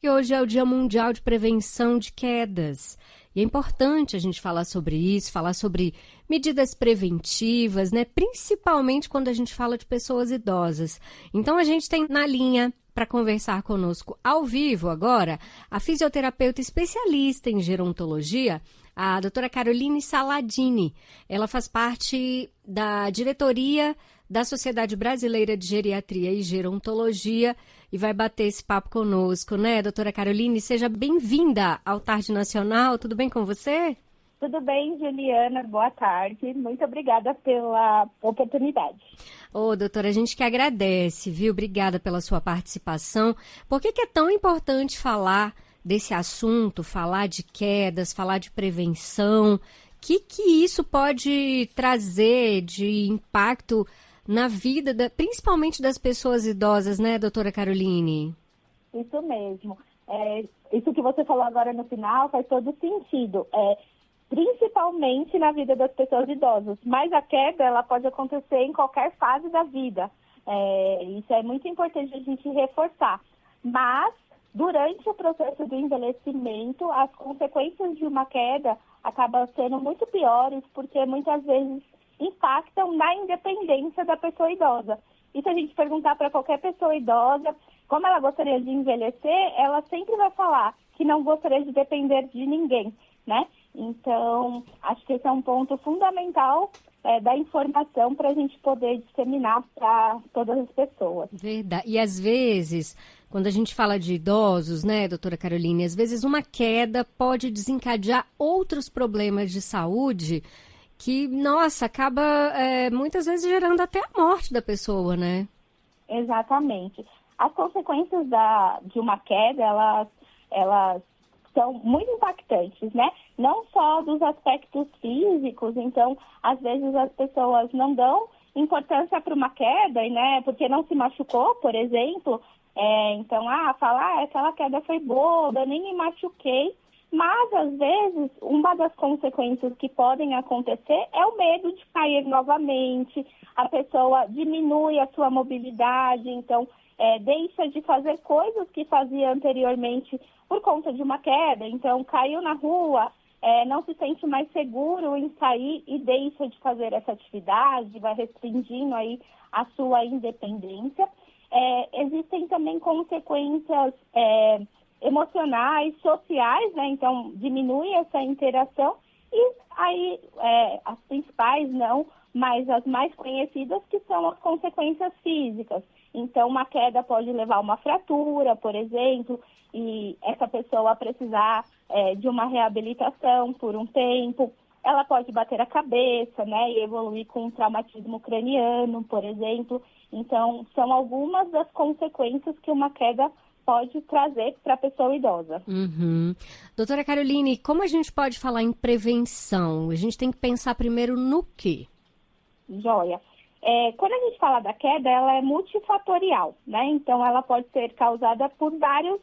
que hoje é o Dia Mundial de Prevenção de Quedas. E é importante a gente falar sobre isso, falar sobre medidas preventivas, né? Principalmente quando a gente fala de pessoas idosas. Então a gente tem na linha para conversar conosco ao vivo agora a fisioterapeuta especialista em gerontologia, a doutora Caroline Saladini. Ela faz parte da diretoria da Sociedade Brasileira de Geriatria e Gerontologia e vai bater esse papo conosco, né, doutora Caroline? Seja bem-vinda ao Tarde Nacional. Tudo bem com você? Tudo bem, Juliana. Boa tarde. Muito obrigada pela oportunidade. Ô, doutora, a gente que agradece, viu? Obrigada pela sua participação. Por que é tão importante falar desse assunto, falar de quedas, falar de prevenção? O que isso pode trazer de impacto na vida, principalmente das pessoas idosas, né, doutora Caroline? Isso mesmo. Isso que você falou agora no final faz todo sentido. Principalmente na vida das pessoas idosas. Mas a queda, ela pode acontecer em qualquer fase da vida. Isso é muito importante a gente reforçar. Mas, durante o processo do envelhecimento, as consequências de uma queda acabam sendo muito piores, porque muitas vezes impactam na independência da pessoa idosa. E se a gente perguntar para qualquer pessoa idosa como ela gostaria de envelhecer, ela sempre vai falar que não gostaria de depender de ninguém, né? Então, acho que esse é um ponto fundamental da informação para a gente poder disseminar para todas as pessoas. Verdade. E às vezes, quando a gente fala de idosos, né, doutora Caroline, às vezes uma queda pode desencadear outros problemas de saúde que, nossa, acaba muitas vezes gerando até a morte da pessoa, né? Exatamente. As consequências de uma queda, elas são muito impactantes, né? Não só dos aspectos físicos, então, às vezes as pessoas não dão importância para uma queda, né? Porque não se machucou, por exemplo. Então, falar, aquela queda foi boba, nem me machuquei. Mas, às vezes, uma das consequências que podem acontecer é o medo de cair novamente, a pessoa diminui a sua mobilidade, então deixa de fazer coisas que fazia anteriormente por conta de uma queda. Então, caiu na rua, não se sente mais seguro em sair e deixa de fazer essa atividade, vai restringindo aí a sua independência. Existem também consequências emocionais, sociais, né? Então diminui essa interação e aí as principais não, mas as mais conhecidas que são as consequências físicas. Então uma queda pode levar a uma fratura, por exemplo, e essa pessoa precisar de uma reabilitação por um tempo. Ela pode bater a cabeça, né, e evoluir com um traumatismo craniano, por exemplo. Então são algumas das consequências que uma queda pode trazer para a pessoa idosa. Uhum. Doutora Caroline, como a gente pode falar em prevenção? A gente tem que pensar primeiro no quê? Joia. Quando a gente fala da queda, ela é multifatorial, né? Então, ela pode ser causada por vários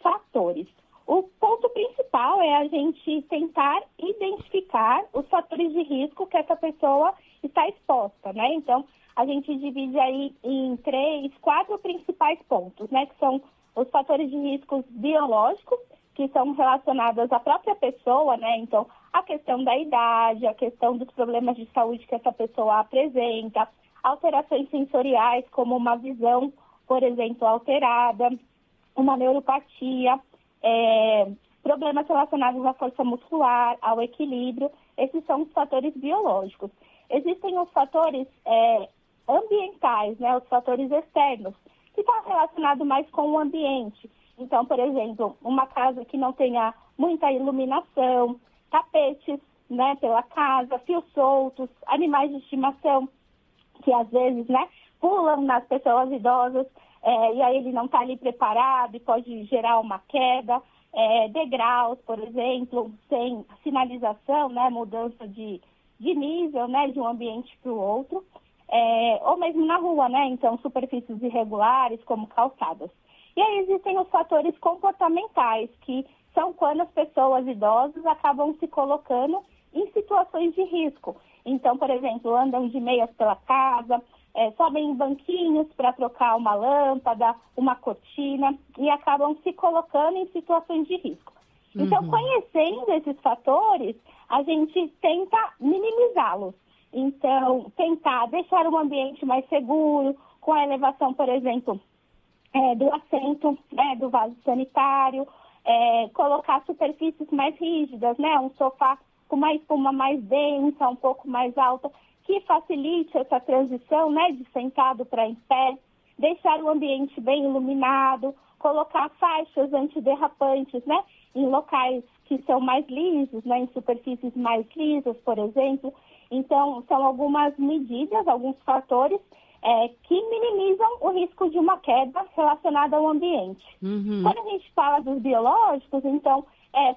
fatores. O ponto principal é a gente tentar identificar os fatores de risco que essa pessoa está exposta, né? Então, a gente divide aí em 3, 4 principais pontos, né? Que são os fatores de riscos biológicos, que são relacionados à própria pessoa, né? Então, a questão da idade, a questão dos problemas de saúde que essa pessoa apresenta, alterações sensoriais, como uma visão, por exemplo, alterada, uma neuropatia, problemas relacionados à força muscular, ao equilíbrio. Esses são os fatores biológicos. Existem os fatores ambientais, né? Os fatores externos, que está relacionado mais com o ambiente. Então, por exemplo, uma casa que não tenha muita iluminação, tapetes, né, pela casa, fios soltos, animais de estimação, que às vezes, né, pulam nas pessoas idosas, e aí ele não está ali preparado e pode gerar uma queda. Degraus, por exemplo, sem sinalização, né, mudança de nível, né, de um ambiente para o outro. Ou mesmo na rua, né? Então, superfícies irregulares, como calçadas. E aí existem os fatores comportamentais, que são quando as pessoas idosas acabam se colocando em situações de risco. Então, por exemplo, andam de meias pela casa, sobem em banquinhos para trocar uma lâmpada, uma cortina e acabam se colocando em situações de risco. Então, conhecendo esses fatores, a gente tenta minimizá-los. Então, tentar deixar o ambiente mais seguro, com a elevação, por exemplo, do assento, né, do vaso sanitário, colocar superfícies mais rígidas, né, um sofá com uma espuma mais densa, um pouco mais alta, que facilite essa transição, né, de sentado para em pé, deixar o ambiente bem iluminado, colocar faixas antiderrapantes, né, em locais que são mais lisos, né, em superfícies mais lisas, por exemplo. Então, são algumas medidas, alguns fatores que minimizam o risco de uma queda relacionada ao ambiente. Quando a gente fala dos biológicos, então,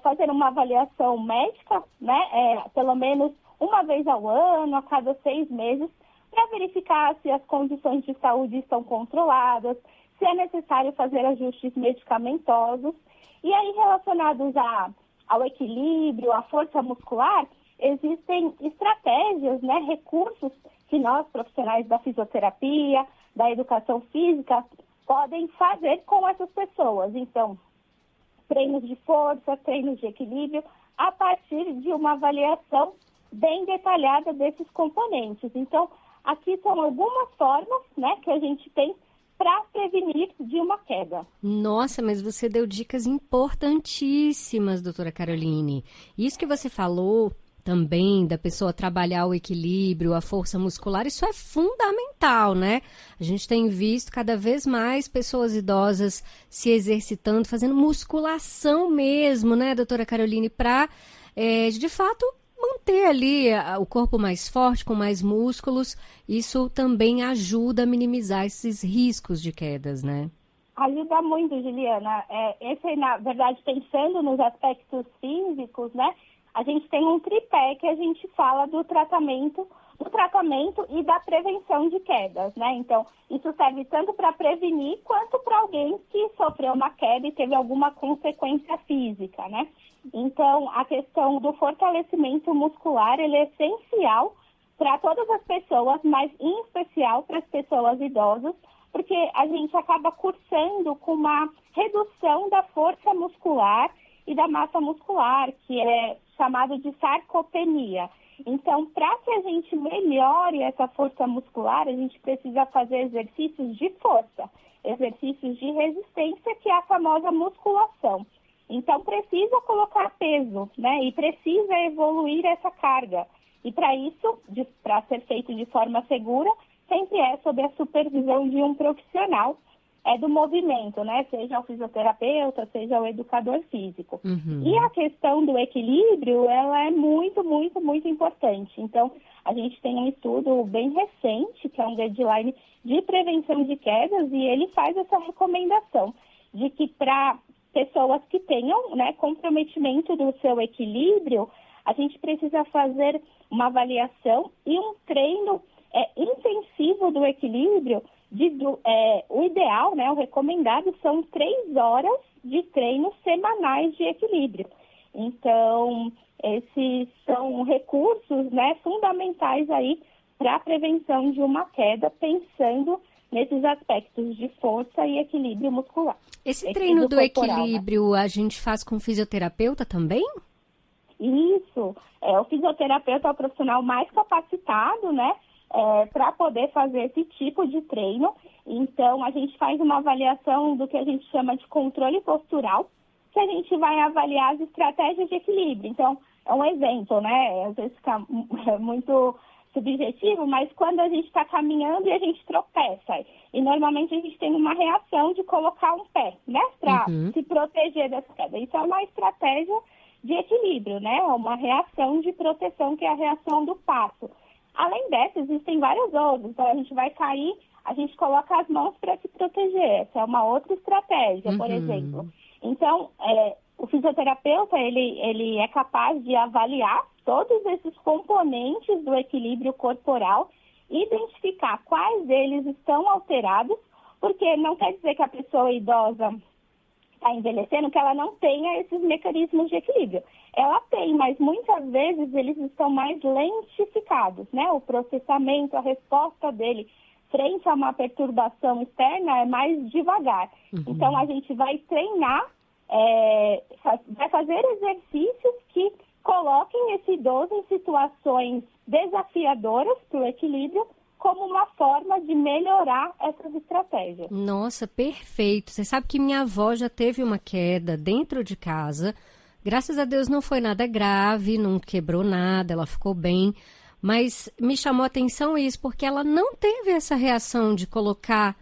fazer uma avaliação médica, né, pelo menos uma vez ao ano, a cada 6 meses, para verificar se as condições de saúde estão controladas, se é necessário fazer ajustes medicamentosos. E aí, relacionados ao equilíbrio, à força muscular, existem estratégias, né, recursos que nós, profissionais da fisioterapia, da educação física, podem fazer com essas pessoas. Então, treinos de força, treinos de equilíbrio, a partir de uma avaliação bem detalhada desses componentes. Então, aqui são algumas formas, né, que a gente tem para prevenir de uma queda. Nossa, mas você deu dicas importantíssimas, doutora Caroline. Isso que você falou também da pessoa trabalhar o equilíbrio, a força muscular, isso é fundamental, né? A gente tem visto cada vez mais pessoas idosas se exercitando, fazendo musculação mesmo, né, doutora Caroline, para, de fato, manter ali o corpo mais forte, com mais músculos. Isso também ajuda a minimizar esses riscos de quedas, né? Ajuda muito, Juliana. Na verdade, pensando nos aspectos físicos, né? A gente tem um tripé que a gente fala do tratamento e da prevenção de quedas, né? Então, isso serve tanto para prevenir quanto para alguém que sofreu uma queda e teve alguma consequência física, né? Então, a questão do fortalecimento muscular, ele é essencial para todas as pessoas, mas em especial para as pessoas idosas, porque a gente acaba cursando com uma redução da força muscular e da massa muscular, que é chamado de sarcopenia. Então, para que a gente melhore essa força muscular, a gente precisa fazer exercícios de força, exercícios de resistência, que é a famosa musculação. Então, precisa colocar peso, né? E precisa evoluir essa carga. E para isso, para ser feito de forma segura, sempre é sob a supervisão de um profissional do movimento, né? Seja o fisioterapeuta, seja o educador físico. E a questão do equilíbrio, ela é muito, muito, muito importante. Então, a gente tem um estudo bem recente, que é um guideline de prevenção de quedas, e ele faz essa recomendação de que para pessoas que tenham, né, comprometimento do seu equilíbrio, a gente precisa fazer uma avaliação e um treino intensivo do equilíbrio. O ideal, né, o recomendado, são 3 horas de treino semanais de equilíbrio. Então, esses são recursos, né, fundamentais aí para a prevenção de uma queda, pensando nesses aspectos de força e equilíbrio muscular. Esse treino do equilíbrio, né, a gente faz com fisioterapeuta também? Isso. O fisioterapeuta é o profissional mais capacitado, né, para poder fazer esse tipo de treino. Então, a gente faz uma avaliação do que a gente chama de controle postural, que a gente vai avaliar as estratégias de equilíbrio. Então, é um exemplo, né? Às vezes fica muito subjetivo, mas quando a gente está caminhando e a gente tropeça, e normalmente a gente tem uma reação de colocar um pé, né? Para se proteger dessa queda. Isso é uma estratégia de equilíbrio, né? Uma reação de proteção, que é a reação do passo. Além dessa, existem várias outras. Então, a gente vai cair, a gente coloca as mãos para se proteger. Essa é uma outra estratégia, por exemplo. Então, o fisioterapeuta, ele é capaz de avaliar todos esses componentes do equilíbrio corporal, identificar quais deles estão alterados, porque não quer dizer que a pessoa idosa está envelhecendo, que ela não tenha esses mecanismos de equilíbrio. Ela tem, mas muitas vezes eles estão mais lentificados, né? O processamento, a resposta dele frente a uma perturbação externa, é mais devagar. Então, a gente vai treinar, vai fazer exercícios que coloquem esse idoso em situações desafiadoras para o equilíbrio, como uma forma de melhorar essas estratégias. Nossa, perfeito. Você sabe que minha avó já teve uma queda dentro de casa. Graças a Deus não foi nada grave, não quebrou nada, ela ficou bem. Mas me chamou a atenção isso, porque ela não teve essa reação de colocar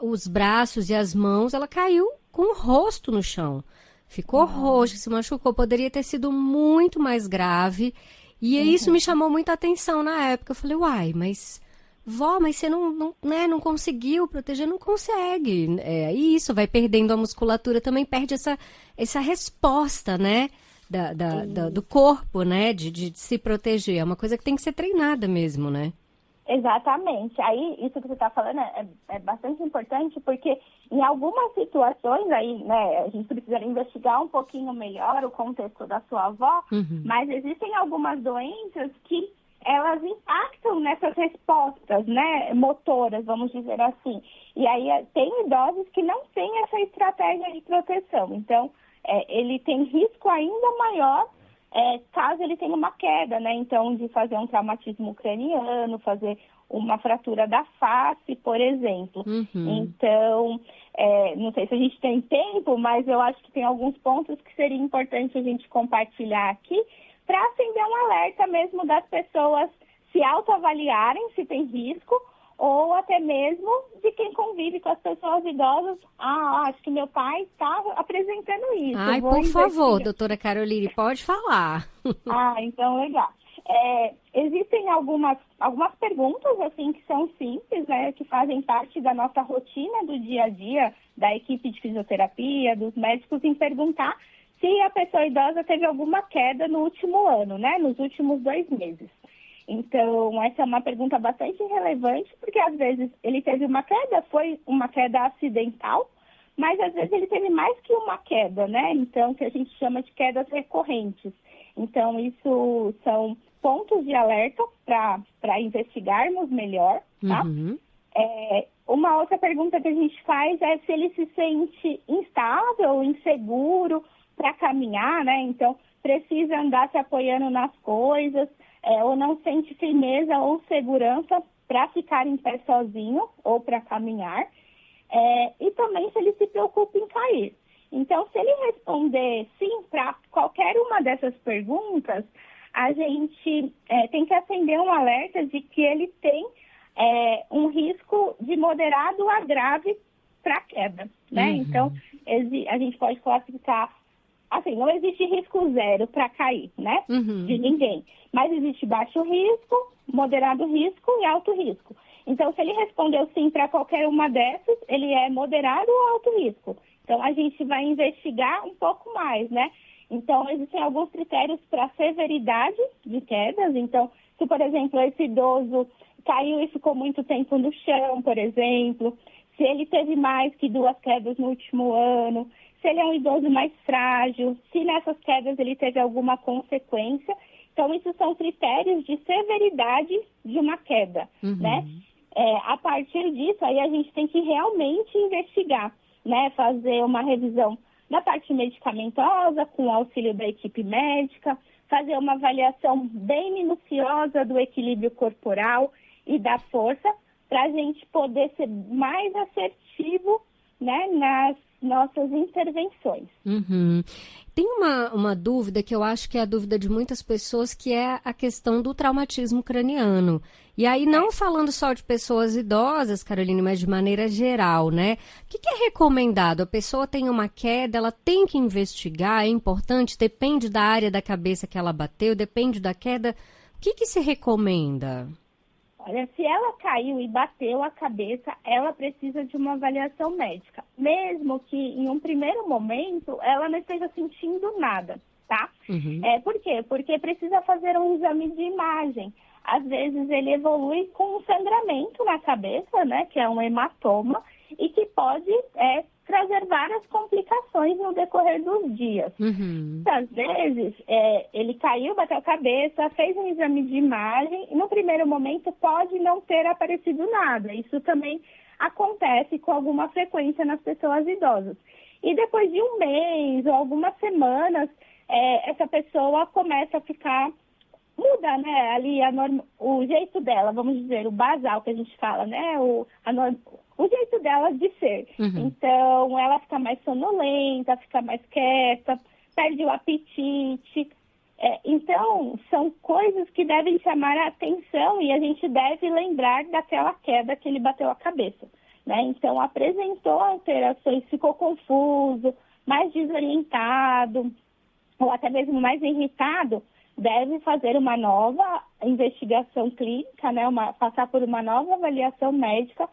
os braços e as mãos, ela caiu com o rosto no chão. Ficou roxa, se machucou, poderia ter sido muito mais grave. E isso me chamou muita atenção na época. Eu falei, uai, mas vó, mas você não conseguiu proteger? Não consegue. E isso, vai perdendo a musculatura, também perde essa resposta, né? Do corpo, né? De se proteger. É uma coisa que tem que ser treinada mesmo, né? Exatamente. Aí, isso que você está falando é bastante importante, porque em algumas situações, aí, né, a gente precisa investigar um pouquinho melhor o contexto da sua avó, mas existem algumas doenças que elas impactam nessas respostas, né, motoras, vamos dizer assim. E aí tem idosos que não têm essa estratégia de proteção. Então, ele tem risco ainda maior caso ele tenha uma queda, né? Então, de fazer um traumatismo craniano, fazer uma fratura da face, por exemplo. Então, não sei se a gente tem tempo, mas eu acho que tem alguns pontos que seria importante a gente compartilhar aqui para acender um alerta mesmo das pessoas se autoavaliarem se tem risco, ou até mesmo de quem convive com as pessoas idosas. Acho que meu pai está apresentando isso. Ai, por favor, doutora Caroline, pode falar. Então, legal. Existem algumas perguntas, assim, que são simples, né, que fazem parte da nossa rotina do dia a dia, da equipe de fisioterapia, dos médicos, em perguntar se a pessoa idosa teve alguma queda no último ano, né, nos últimos 2 meses. Então, essa é uma pergunta bastante relevante, porque às vezes ele teve uma queda, foi uma queda acidental, mas às vezes ele teve mais que uma queda, né? Então, que a gente chama de quedas recorrentes. Então, isso são pontos de alerta para investigarmos melhor, tá? Uma outra pergunta que a gente faz é se ele se sente instável, inseguro para caminhar, né? Então, precisa andar se apoiando nas coisas, ou não sente firmeza ou segurança para ficar em pé sozinho ou para caminhar, e também se ele se preocupa em cair. Então, se ele responder sim para qualquer uma dessas perguntas, a gente tem que acender um alerta de que ele tem um risco de moderado a grave para queda, né? Então, a gente pode classificar. Assim, não existe risco zero para cair, né? De ninguém. Mas existe baixo risco, moderado risco e alto risco. Então, se ele respondeu sim para qualquer uma dessas, ele é moderado ou alto risco. Então, a gente vai investigar um pouco mais, né? Então, existem alguns critérios para severidade de quedas. Então, se, por exemplo, esse idoso caiu e ficou muito tempo no chão, por exemplo, se ele teve mais que 2 quedas no último ano, se ele é um idoso mais frágil, se nessas quedas ele teve alguma consequência. Então, isso são critérios de severidade de uma queda, né? A partir disso, aí a gente tem que realmente investigar, né? Fazer uma revisão da parte medicamentosa, com o auxílio da equipe médica, fazer uma avaliação bem minuciosa do equilíbrio corporal e da força, para a gente poder ser mais assertivo, né, nas nossas intervenções. Tem uma dúvida que eu acho que é a dúvida de muitas pessoas, que é a questão do traumatismo craniano. E aí, não falando só de pessoas idosas, Caroline, mas de maneira geral, né? O que é recomendado? A pessoa tem uma queda, ela tem que investigar, é importante? Depende da área da cabeça que ela bateu, depende da queda. O que se recomenda? Olha, se ela caiu e bateu a cabeça, ela precisa de uma avaliação médica. Mesmo que em um primeiro momento ela não esteja sentindo nada, tá? Por quê? Porque precisa fazer um exame de imagem. Às vezes ele evolui com um sangramento na cabeça, né? Que é um hematoma, e que pode trazer várias complicações no decorrer dos dias. Muitas vezes, ele caiu, bateu a cabeça, fez um exame de imagem e no primeiro momento pode não ter aparecido nada. Isso também acontece com alguma frequência nas pessoas idosas. E depois de um mês ou algumas semanas, essa pessoa começa a ficar... Muda, né, ali o jeito dela, vamos dizer, o basal que a gente fala, né, o jeito dela de ser. Então, ela fica mais sonolenta, fica mais quieta, perde o apetite. Então, são coisas que devem chamar a atenção e a gente deve lembrar daquela queda que ele bateu a cabeça, né? Então, apresentou alterações, ficou confuso, mais desorientado, ou até mesmo mais irritado, deve fazer uma nova investigação clínica, né? Passar por uma nova avaliação médica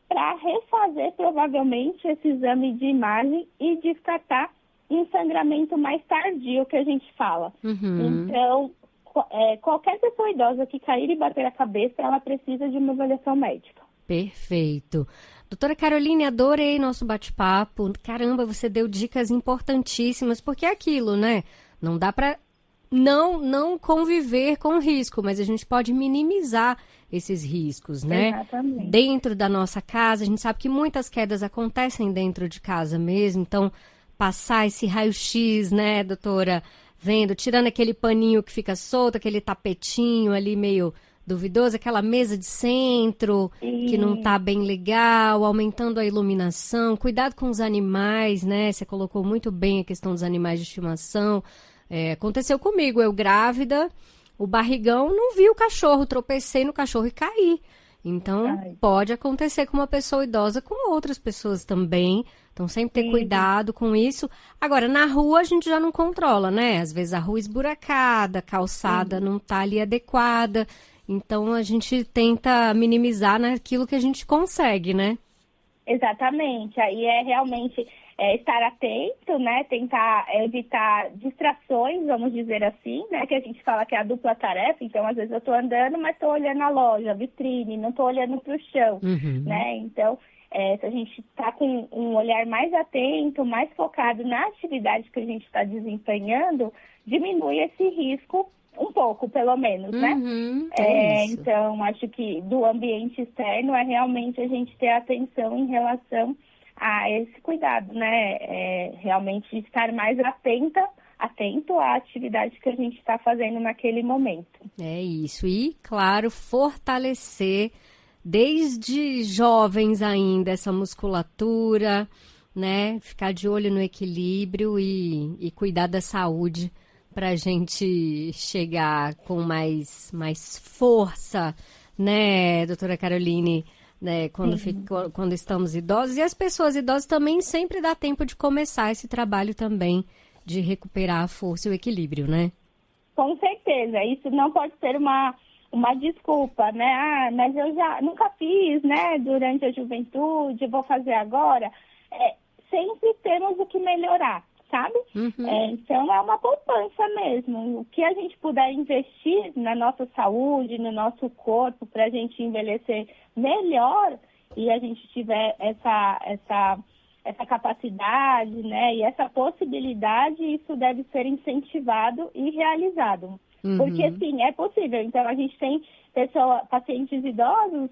para refazer provavelmente esse exame de imagem e descartar um sangramento mais tardio, que a gente fala. Então, qualquer pessoa idosa que cair e bater a cabeça, ela precisa de uma avaliação médica. Perfeito. Doutora Caroline, adorei nosso bate-papo. Caramba, você deu dicas importantíssimas, porque é aquilo, né? Não dá para não conviver com o risco, mas a gente pode minimizar esses riscos, né? Exatamente. Dentro da nossa casa, a gente sabe que muitas quedas acontecem dentro de casa mesmo, então passar esse raio-x, né, doutora, tirando aquele paninho que fica solto, aquele tapetinho ali meio duvidoso, aquela mesa de centro que não tá bem legal, aumentando a iluminação, cuidado com os animais, né? Você colocou muito bem a questão dos animais de estimação. Aconteceu comigo, eu grávida, o barrigão, não vi o cachorro, tropecei no cachorro e caí. Então, pode acontecer com uma pessoa idosa, com outras pessoas também. Então, sempre ter cuidado com isso. Agora, na rua a gente já não controla, né? Às vezes a rua esburacada, a calçada não tá ali adequada. Então, a gente tenta minimizar naquilo que a gente consegue, né? Exatamente. Aí realmente... estar atento, né? Tentar evitar distrações, vamos dizer assim, né? Que a gente fala que é a dupla tarefa. Então, às vezes eu estou andando, mas estou olhando a loja, a vitrine, não estou olhando para o chão, né? Então, se a gente está com um olhar mais atento, mais focado na atividade que a gente está desempenhando, diminui esse risco um pouco, pelo menos, né? Então, acho que do ambiente externo é realmente a gente ter atenção em relação a esse cuidado, né? Realmente estar mais atento à atividade que a gente está fazendo naquele momento. É isso. E, claro, fortalecer desde jovens ainda essa musculatura, né? Ficar de olho no equilíbrio e cuidar da saúde para a gente chegar com mais força, né, doutora Caroline? Né, quando estamos idosos, e as pessoas idosas também sempre dá tempo de começar esse trabalho também de recuperar a força e o equilíbrio, né? Com certeza, isso não pode ser uma desculpa, né? Mas eu já nunca fiz, né, durante a juventude, vou fazer agora. Sempre temos o que melhorar, sabe? Então é uma poupança mesmo. O que a gente puder investir na nossa saúde, no nosso corpo, para a gente envelhecer melhor e a gente tiver essa capacidade, né, e essa possibilidade, isso deve ser incentivado e realizado. Porque, sim, é possível. Então, a gente tem pacientes idosos,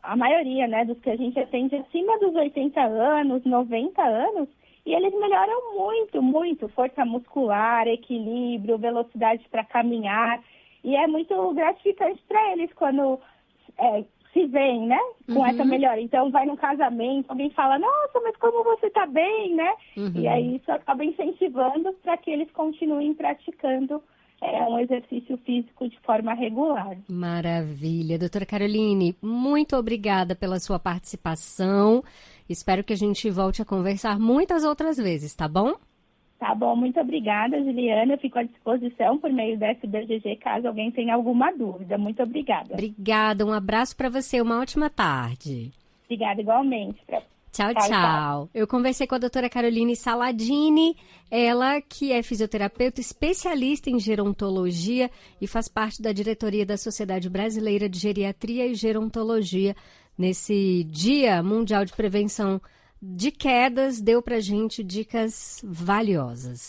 a maioria, né, dos que a gente atende acima dos 80 anos, 90 anos, e eles melhoram muito, muito. Força muscular, equilíbrio, velocidade para caminhar. E é muito gratificante para eles quando se veem, né, com essa melhora. Então, vai num casamento, alguém fala, nossa, mas como você está bem, né? E aí isso acaba incentivando para que eles continuem praticando um exercício físico de forma regular. Maravilha. Doutora Caroline, muito obrigada pela sua participação. Espero que a gente volte a conversar muitas outras vezes, tá bom? Tá bom, muito obrigada, Juliana. Eu fico à disposição por meio da SBGG, caso alguém tenha alguma dúvida. Muito obrigada. Obrigada, um abraço para você, uma ótima tarde. Obrigada, igualmente. Tchau. Eu conversei com a doutora Caroline Saladini, ela que é fisioterapeuta especialista em gerontologia e faz parte da diretoria da Sociedade Brasileira de Geriatria e Gerontologia, nesse Dia Mundial de Prevenção de quedas, deu pra gente dicas valiosas.